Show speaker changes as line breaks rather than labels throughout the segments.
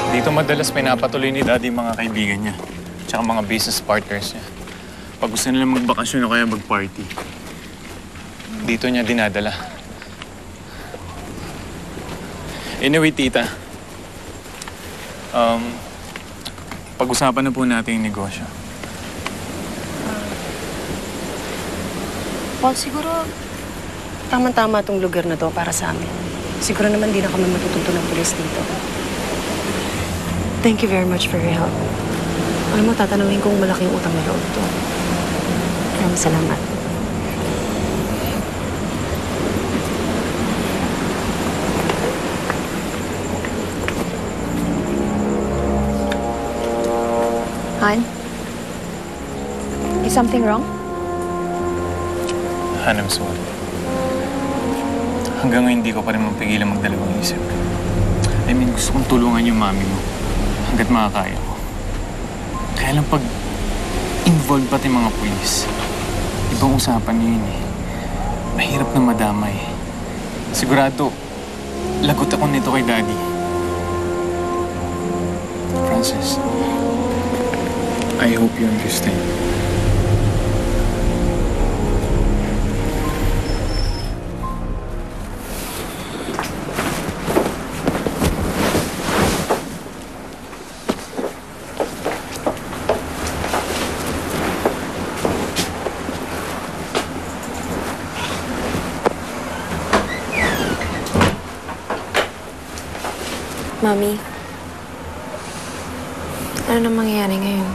Dito madalas pinapatuloy ni Daddy mga kaibigan niya. Tsaka mga business partners niya. Pag gusto nila magbakasyon o kaya mag-party. Dito niya dinadala. Anyway, tita. Pag-usapan na po natin yung negosyo.
Paul, siguro tama-tama itong lugar na to para sa amin. Siguro naman di na kami matututo ng pulis dito. Thank you very much for your help. Alam mo, tatanungin kong malaki yung utang na loob to. Maraming salamat. Han? Is something wrong?
Han, I'm sorry. Hanggang ngayon hindi ko pa rin mapigilan magdalawang isip. I mean, gusto kong tulungan yung mami mo. Hanggat makakaya ko. Kaya lang pag involved pati mga pulis, ibang usapan niyo yun eh. Mahirap na madamay. Sigurado, lagot ako nito kay Daddy. Francis, I hope you understand.
Mami, ano na mangyayari ngayon?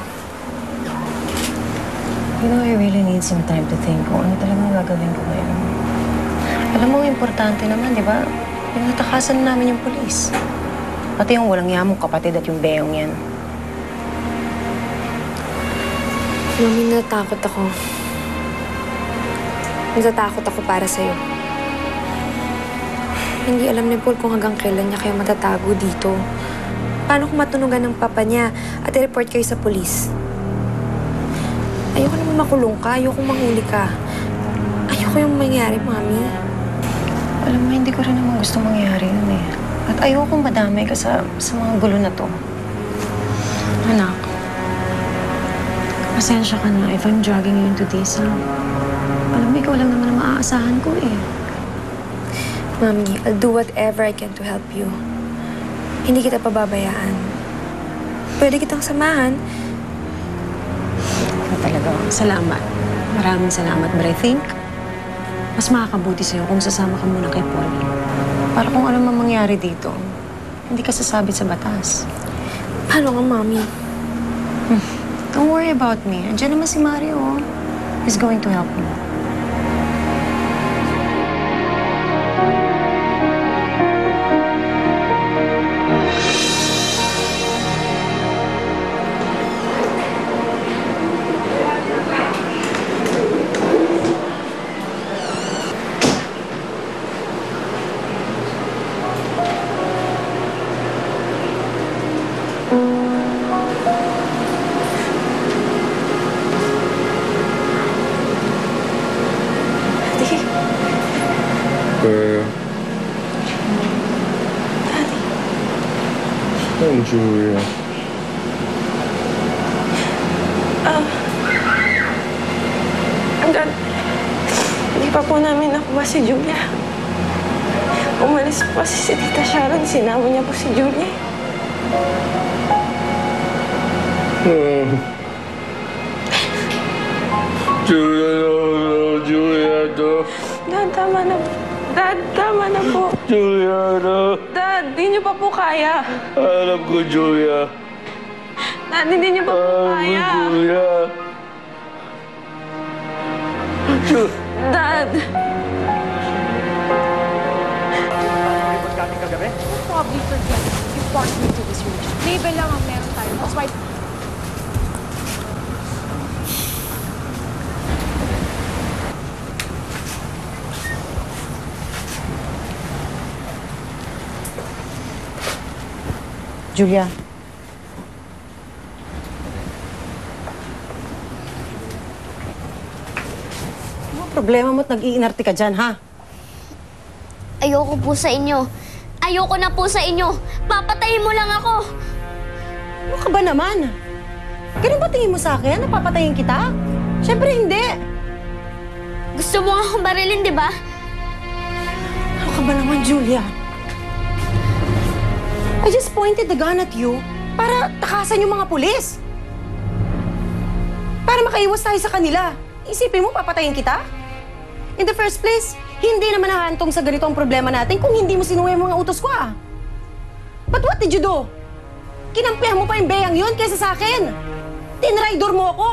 You know, I really need some time to think kung ano talagang gagawin ko ngayon. Alam mo, importante naman, di ba? Yung natakasan namin yung pulis. Pati yung walang yamong kapatid at yung beyong yan.
Mami, natatakot ako. Natatakot ako para sa'yo. Hindi alam ni Paul kung hanggang kailan niya kayo matatago dito. Paano kung matunugan ng papa niya at i-report kayo sa pulis? Ayoko naman makulong ka. Ayoko manghuli ka. Ayoko yung mangyari, Mami.
Alam mo, hindi ko rin naman gusto mangyari yun eh. At ayokong madamay ka sa mga gulo na to. Anak, pasensya ka na if I'm dragging you into this, ha? Alam mo, ikaw lang naman ang maaasahan ko eh.
Mami, I'll do whatever I can to help you. Hindi kita pababayaan. Pwede kitang samahan.
Talaga, salamat. Maraming salamat. But I think, mas makakabuti sa'yo kung sasama ka muna kay Paul. Para kung ano man mangyari dito, hindi ka sasabit sa batas.
Paano nga, Mami?
Don't worry about me. Andiyan naman si Mario. He's going to help me.
Ang Julia.
Hanggang hindi pa po namin nakuha si Julia. Umalis po kasi si Tita Sharon. Sinama niya po si Julia.
Julia to.
Dad, tama na po. Dad, tama na po.
Julia to.
Dad, di niyo pa po kaya.
Alam ko, Julia.
Dad, hindi niyo pa po kaya.
Julia.
Dad!
Probably forget you forced me to this relationship. Label lang ang meron tayo. That's why...
Julia. Ano problema mo't nag-iinarte ka dyan, ha?
Ayoko po sa inyo. Ayoko na po sa inyo. Papatayin mo lang ako.
Ano ka ba naman? Ganun ba tingin mo sa akin? Napapatayin kita? Siyempre hindi.
Gusto mo akong barilin, di ba?
Ano ka ba naman, Julia? I just pointed the gun at you para takasan yung mga pulis. Para makaiwas tayo sa kanila. Isipin mo, papatayin kita? In the first place, hindi naman nahantong sa ganito ang problema natin kung hindi mo sinuwi ang mga utos ko, ah. But what did you do? Kinampihan mo pa yung beyang yun kaysa sa akin. Tinraidor mo ako.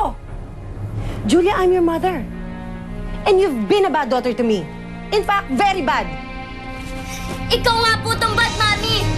Julia, I'm your mother. And you've been a bad daughter to me. In fact, very bad.
Ikaw nga po tong bad, Mami!